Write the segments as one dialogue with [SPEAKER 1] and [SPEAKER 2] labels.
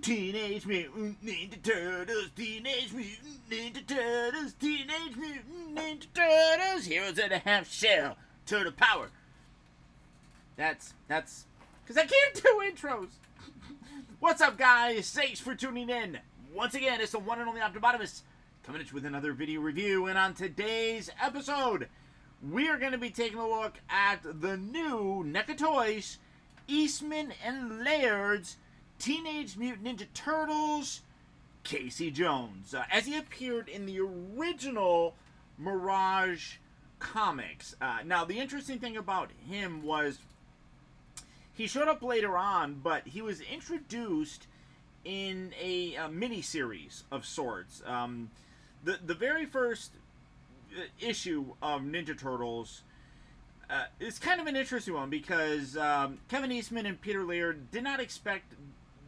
[SPEAKER 1] Teenage Mutant Ninja Turtles, Teenage Mutant Ninja Turtles, Teenage Mutant Ninja Turtles, Heroes of the Half Shell, Turtle Power. That's, because I can't do intros. What's up, guys? Thanks for tuning in. Once again, it's the one and only Optibotimus coming at you with another video review. And on today's episode, we are going to be taking a look at the new NECA Toys, Eastman and Laird's Teenage Mutant Ninja Turtles, Casey Jones, as he appeared in the original Mirage comics. Now, the interesting thing about him was he showed up later on, but he was introduced in a mini-series of sorts. The very first issue of Ninja Turtles is kind of an interesting one because Kevin Eastman and Peter Laird did not expect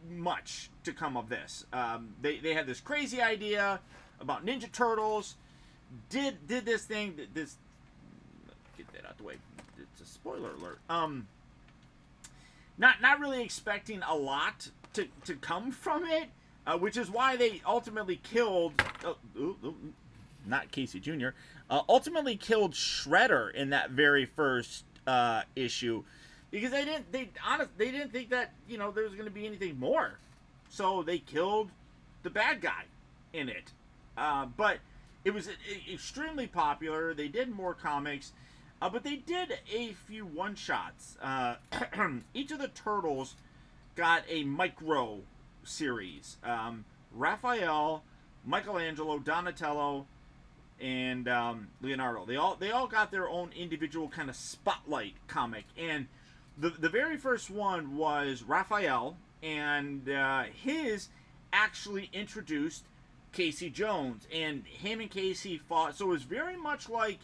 [SPEAKER 1] much to come of this. They had this crazy idea about Ninja Turtles, did this thing, this, get that out the way, it's a spoiler alert. Not really expecting a lot to come from it, which is why they ultimately killed, not Casey Jr., ultimately killed Shredder in that very first issue, because they didn't think that, you know, there was going to be anything more, so they killed the bad guy in it. But it was extremely popular. They did more comics. But they did a few one-shots. Each of the Turtles got a micro series. Raphael, Michelangelo, Donatello, and Leonardo. They all got their own individual kind of spotlight comic. And the very first one was Raphael, and his actually introduced Casey Jones. And him and Casey fought. So it was very much like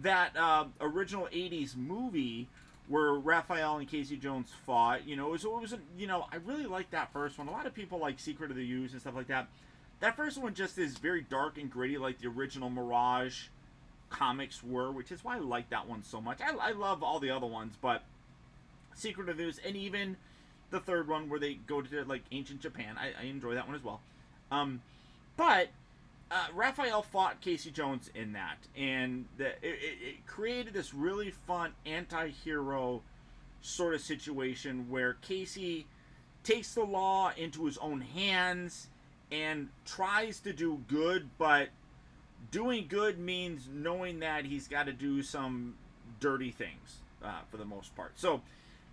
[SPEAKER 1] that original 80s movie where Raphael and Casey Jones fought. You know, it was you know, I really liked that first one. A lot of people like Secret of the Ooze and stuff like that. That first one just is very dark and gritty like the original Mirage comics were, which is why I like that one so much. I love all the other ones, but Secret of the Ooze, and even the third one where they go to like ancient Japan, I enjoy that one as well. But Raphael fought Casey Jones in that, and it created this really fun anti-hero sort of situation where Casey takes the law into his own hands and tries to do good, but doing good means knowing that he's got to do some dirty things for the most part. So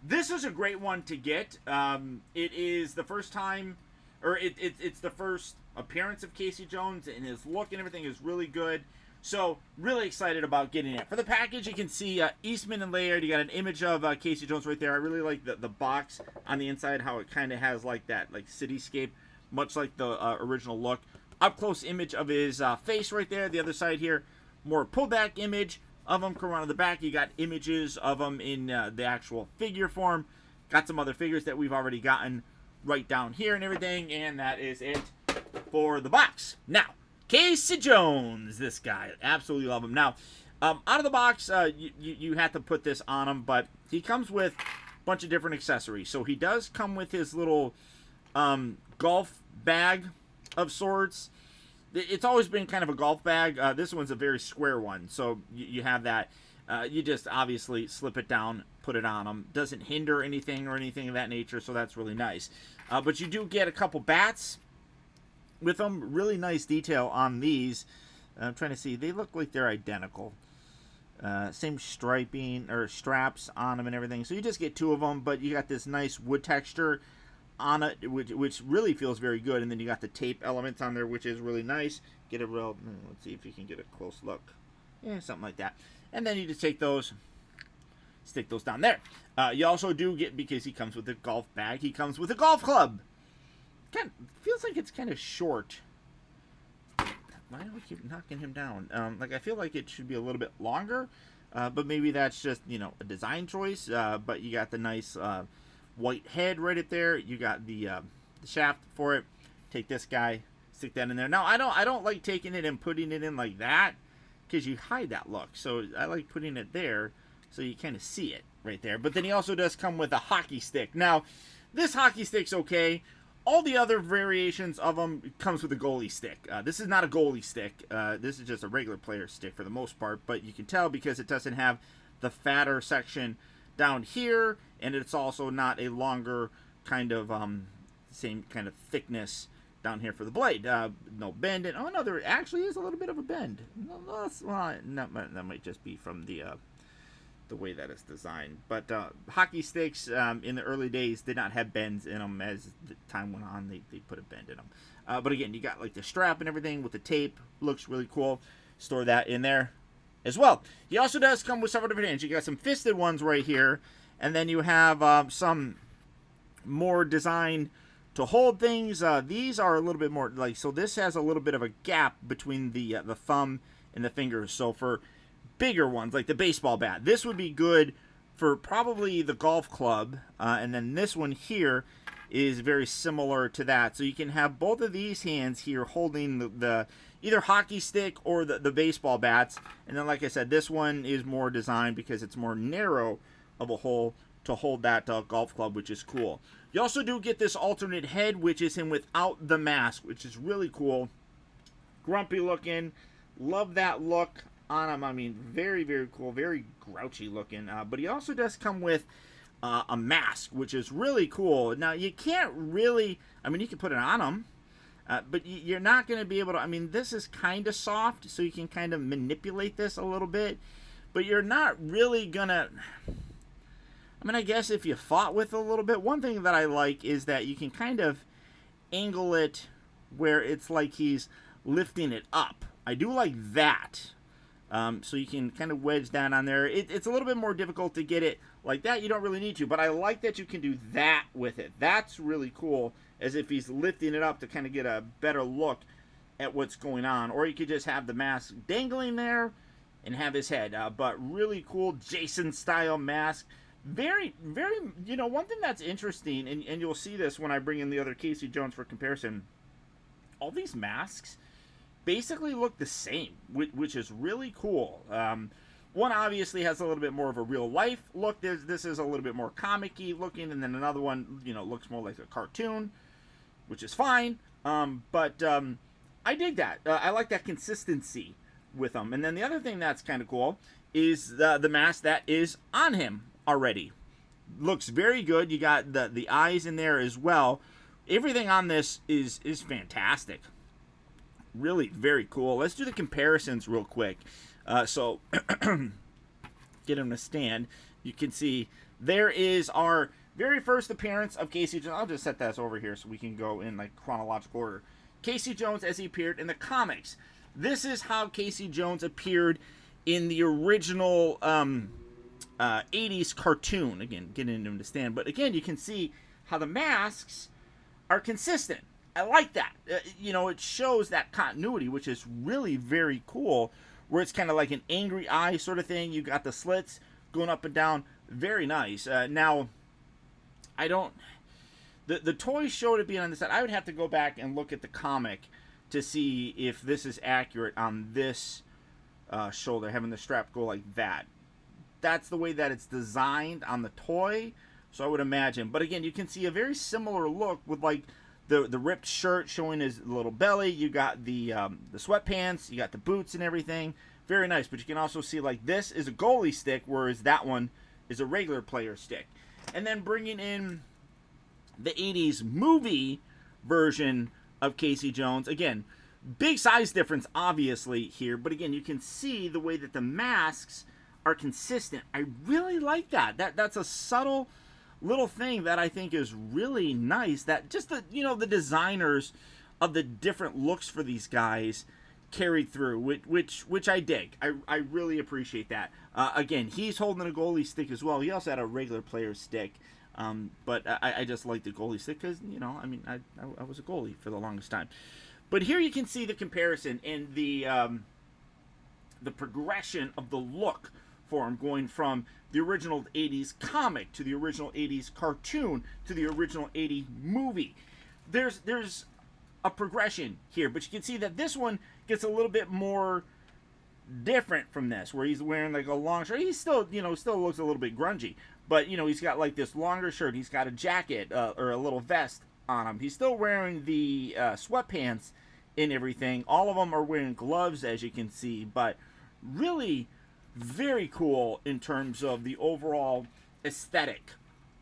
[SPEAKER 1] this is a great one to get. It is the first time, or it's the first appearance of Casey Jones, and his look and everything is really good. So really excited about getting it. For the package, you can see Eastman and Laird. You got an image of Casey Jones right there. I really like the box on the inside, how it kind of has like that like cityscape, much like the original look. Up close image of his face right there. The other side here, more pullback image of him. Come around to the back, you got images of him in the actual figure form. Got some other figures that we've already gotten right down here and everything, and that is it for the box. Now, Casey Jones, this guy, absolutely love him. Now, out of the box, you have to put this on him, but he comes with a bunch of different accessories. So he does come with his little golf bag of sorts. It's always been kind of a golf bag. This one's a very square one, so you have that. You just obviously slip it down, put it on him. Doesn't hinder anything or anything of that nature, so that's really nice. But you do get a couple bats with them. Really nice detail on these. I'm trying to see. They look like they're identical. Same striping or straps on them and everything. So you just get two of them, but you got this nice wood texture on it, which really feels very good. And then you got the tape elements on there, which is really nice. Get a real, let's see if you can get a close look. Yeah, something like that. And then you just take those, stick those down there. You also do get, because he comes with a golf bag, he comes with a golf club. Kind of feels like it's kind of short. Why do we keep knocking him down? Like, I feel like it should be a little bit longer, but maybe that's just, you know, a design choice. But you got the nice white head right up there. You got the shaft for it. Take this guy, stick that in there. Now, I don't like taking it and putting it in like that, because you hide that look. So I like putting it there so you kind of see it right there. But then he also does come with a hockey stick. Now, this hockey stick's okay. All the other variations of them comes with a goalie stick. This is not a goalie stick. This is just a regular player stick for the most part, but you can tell because it doesn't have the fatter section down here, and it's also not a longer kind of same kind of thickness down here for the blade. No bend. And, oh no, there actually is a little bit of a bend. That might just be from the way that it's designed. But hockey sticks in the early days did not have bends in them. As the time went on, they put a bend in them. But again, you got like the strap and everything with the tape. Looks really cool. Store that in there as well. He also does come with several different hands. You got some fisted ones right here, and then you have some more designed to hold things. These are a little bit more like, so this has a little bit of a gap between the thumb and the fingers. So for bigger ones like the baseball bat, this would be good for probably the golf club, and then this one here is very similar to that. So you can have both of these hands here holding the either hockey stick or the baseball bats. And then, like I said, this one is more designed because it's more narrow of a hole to hold that golf club, which is cool. You also do get this alternate head, which is him without the mask, which is really cool. Grumpy looking. Love that look on him. I mean, very, very cool. Very grouchy looking. But he also does come with a mask, which is really cool. Now, you can't really, I mean, you can put it on him, but you're not going to be able to, I mean, this is kind of soft, so you can kind of manipulate this a little bit, but you're not really going to, I mean, I guess if you fought with it a little bit, one thing that I like is that you can kind of angle it where it's like he's lifting it up. I do like that. So you can kind of wedge down on there. It's a little bit more difficult to get it like that. You don't really need to, but I like that you can do that with it. That's really cool, as if he's lifting it up to kind of get a better look at what's going on. Or you could just have the mask dangling there and have his head. But really cool Jason-style mask. Very, very, you know, one thing that's interesting, and you'll see this when I bring in the other Casey Jones for comparison, all these masks basically look the same, which is really cool. One obviously has a little bit more of a real life look. This is a little bit more comic-y looking, and then another one, you know, looks more like a cartoon, which is fine. But I dig that. I like that consistency with them. And then the other thing that's kind of cool is the mask that is on him already. Looks very good. You got the eyes in there as well. Everything on this is fantastic. Really very cool. Let's do the comparisons real quick. So get him to stand. You can see there is our very first appearance of Casey Jones. I'll just set that over here so we can go in like chronological order. Casey Jones as he appeared in the comics. This is how Casey Jones appeared in the original 80s cartoon. Again, getting him to stand. But again, you can see how the masks are consistent. I like that. You know, it shows that continuity, which is really very cool, where it's kind of like an angry eye sort of thing. You got the slits going up and down. Very nice. Now, I don't... The toys showed it being on the side. I would have to go back and look at the comic to see if this is accurate on this shoulder, having the strap go like that. That's the way that it's designed on the toy, so I would imagine. But again, you can see a very similar look with like the ripped shirt showing his little belly. You got the sweatpants, you got the boots and everything. Very nice. But you can also see like this is a goalie stick, whereas that one is a regular player stick. And then bringing in the 80s movie version of Casey Jones. Again, big size difference obviously here, but again, you can see the way that the masks are consistent. I really like that. That's a subtle little thing that I think is really nice, that just the, you know, the designers of the different looks for these guys carried through, which I dig. I really appreciate that. Again, he's holding a goalie stick as well. He also had a regular player stick, but I just like the goalie stick because, you know, I mean, I was a goalie for the longest time. But here you can see the comparison and the progression of the look for him, going from the original 80s comic to the original 80s cartoon to the original 80s movie. There's a progression here, but you can see that this one gets a little bit more different from this, where he's wearing like a long shirt. He's still, you know, still looks a little bit grungy, but, you know, he's got like this longer shirt. He's got a jacket or a little vest on him. He's still wearing the sweatpants and everything. All of them are wearing gloves, as you can see, but really very cool in terms of the overall aesthetic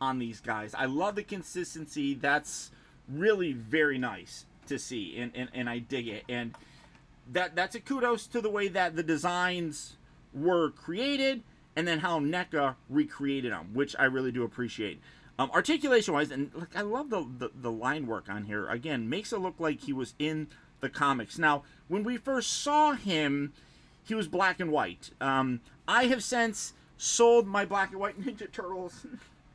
[SPEAKER 1] on these guys. I love the consistency. That's really very nice to see, and I dig it. And that's a kudos to the way that the designs were created, and then how NECA recreated them, which I really do appreciate. Articulation wise, and look, I love the line work on here. Again, makes it look like he was in the comics. Now, when we first saw him, he was black and white. I have since sold my black and white Ninja Turtles.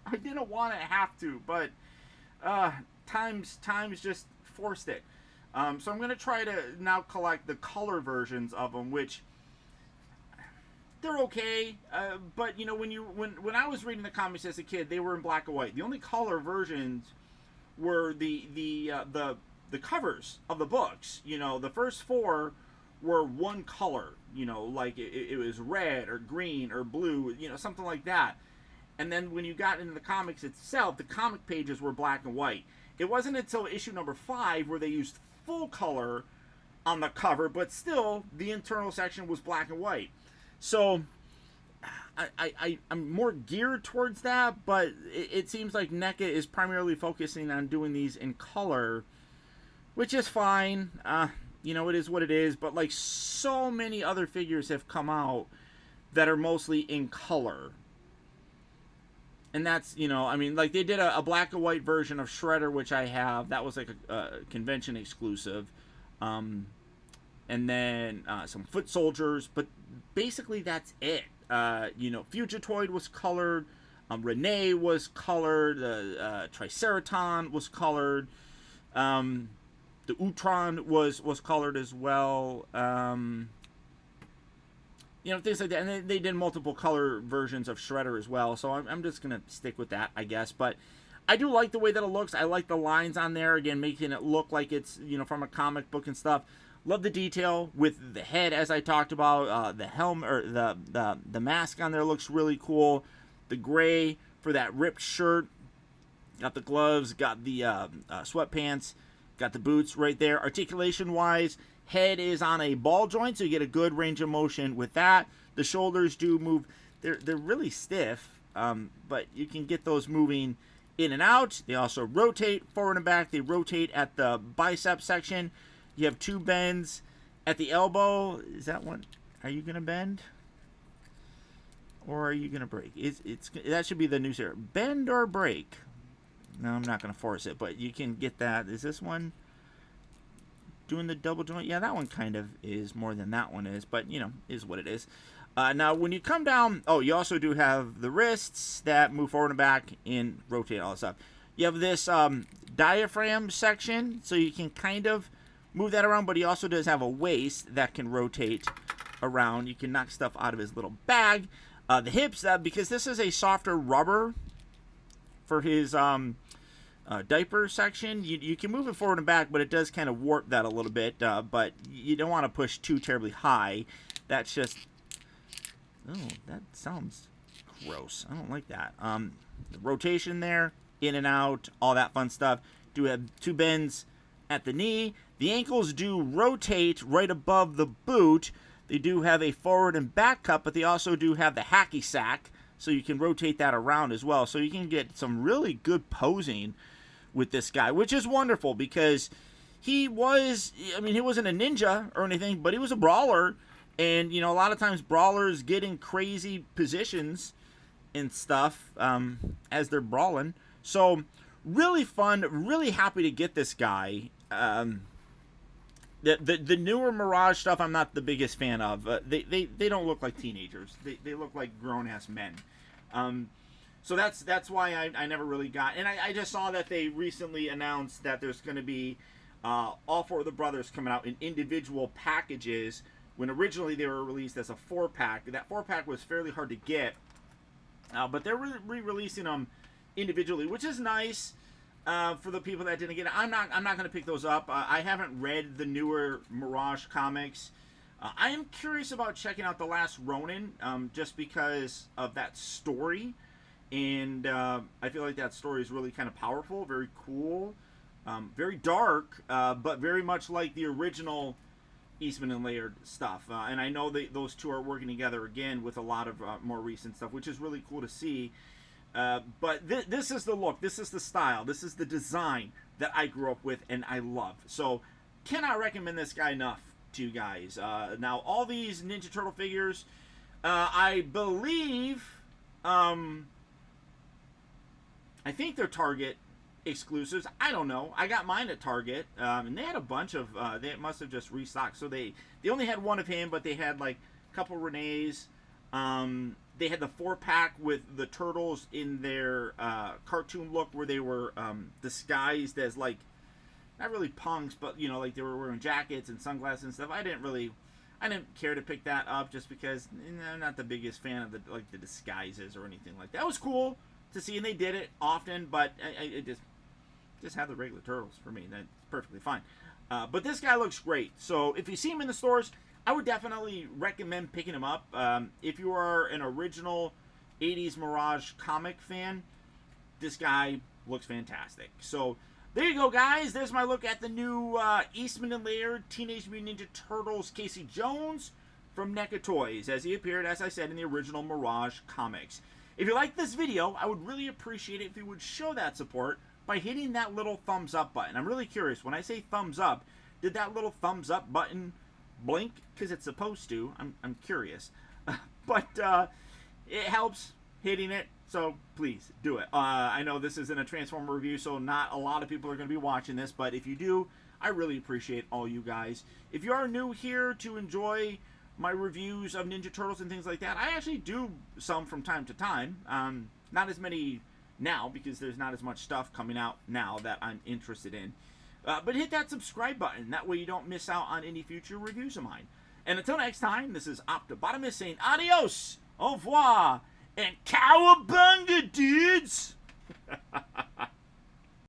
[SPEAKER 1] I didn't want to have to, but times just forced it. So I'm going to try to now collect the color versions of them, which they're okay. But you know, when I was reading the comics as a kid, they were in black and white. The only color versions were the covers of the books. You know, the first 4 were one color. You know, like it was red or green or blue. You know, something like that. And then when you got into the comics itself, the comic pages were black and white. It wasn't until issue number 5 where they used full color on the cover, but still the internal section was black and white. So I'm more geared towards that, but it seems like NECA is primarily focusing on doing these in color, which is fine. You know, it is what it is, but like so many other figures have come out that are mostly in color. And that's, you know, I mean, like they did a black and white version of Shredder, which I have. That was like a convention exclusive. And then some foot soldiers, but basically that's it. You know, Fugitoid was colored. Renee was colored. Triceraton was colored. The Utron was colored as well. You know, things like that. And they did multiple color versions of Shredder as well. So I'm just going to stick with that, I guess. But I do like the way that it looks. I like the lines on there. Again, making it look like it's, you know, from a comic book and stuff. Love the detail with the head, as I talked about. The helm, or the mask on there looks really cool. The gray for that ripped shirt. Got the gloves. Got the sweatpants. Got the boots right there. Articulation-wise, head is on a ball joint, so you get a good range of motion with that. The shoulders do move. They're really stiff, but you can get those moving in and out. They also rotate forward and back. They rotate at the bicep section. You have 2 bends at the elbow. Is that one? Are you going to bend? Or are you going to break? That should be the news here. Bend or break? No, I'm not going to force it, but you can get that. Is this one doing the double joint? Yeah, that one kind of is more than that one is, but, you know, is what it is. Now, when you come down, you also do have the wrists that move forward and back and rotate all this stuff. You have this diaphragm section, so you can kind of move that around, but he also does have a waist that can rotate around. You can knock stuff out of his little bag. The hips, because this is a softer rubber for his diaper section, you can move it forward and back, but it does kind of warp that a little bit, but you don't want to push too terribly high. That's just, that sounds gross. I don't like that. The rotation there, in and out, all that fun stuff. Do have 2 bends at the knee. The ankles do rotate right above the boot. They do have a forward and back cut, but they also do have the hacky sack, so you can rotate that around as well. So you can get some really good posing with this guy, which is wonderful because he wasn't a ninja or anything, but he was a brawler. And, you know, a lot of times brawlers get in crazy positions and stuff as they're brawling. So really fun, really happy to get this guy. The newer Mirage stuff I'm not the biggest fan of. They don't look like teenagers. They look like grown-ass men. So that's why I never really got... And I just saw that they recently announced that there's going to be all 4 of the brothers coming out in individual packages, when originally they were released as a 4-pack. That 4-pack was fairly hard to get, but they're re-releasing them individually, which is nice. For the people that didn't get it, I'm not going to pick those up. I haven't read the newer Mirage comics. I am curious about checking out The Last Ronin, just because of that story, and I feel like that story is really kind of powerful, very cool. Very dark, but very much like the original Eastman and Laird stuff. And I know those two are working together again with a lot of more recent stuff, which is really cool to see. But this is the look, this is the style, this is the design that I grew up with and I love. So cannot recommend this guy enough to you guys. Now all these Ninja Turtle figures, I believe, I think they're Target exclusives. I don't know. I got mine at Target, and they had a bunch of. They must have just restocked. So they only had one of him, but they had like a couple Renees. They had the 4-pack with the turtles in their cartoon look, where they were disguised as like not really punks, but you know, like they were wearing jackets and sunglasses and stuff. I didn't care to pick that up just because I'm not the biggest fan of the disguises or anything like that. It was cool to see, and they did it often, but it just have the regular turtles for me. That's perfectly fine. But this guy looks great. So if you see him in the stores, I would definitely recommend picking him up. If you are an original 80s Mirage comic fan, this guy looks fantastic. So there you go, guys. There's my look at the new Eastman and Laird Teenage Mutant Ninja Turtles Casey Jones from NECA Toys, as he appeared, as I said, in the original Mirage comics. If you like this video, I would really appreciate it if you would show that support by hitting that little thumbs up button. I'm really curious, when I say thumbs up, did that little thumbs up button blink? Because it's supposed to. I'm curious. But it helps hitting it, so please do it. I know this isn't a Transformer review, so not a lot of people are going to be watching this, but if you do, I really appreciate all you guys. If you are new here to enjoy my reviews of Ninja Turtles and things like that, I actually do some from time to time. Not as many now, because there's not as much stuff coming out now that I'm interested in. But hit that subscribe button. That way you don't miss out on any future reviews of mine. And until next time, this is Optibotimus saying adios, au revoir, and cowabunga, dudes!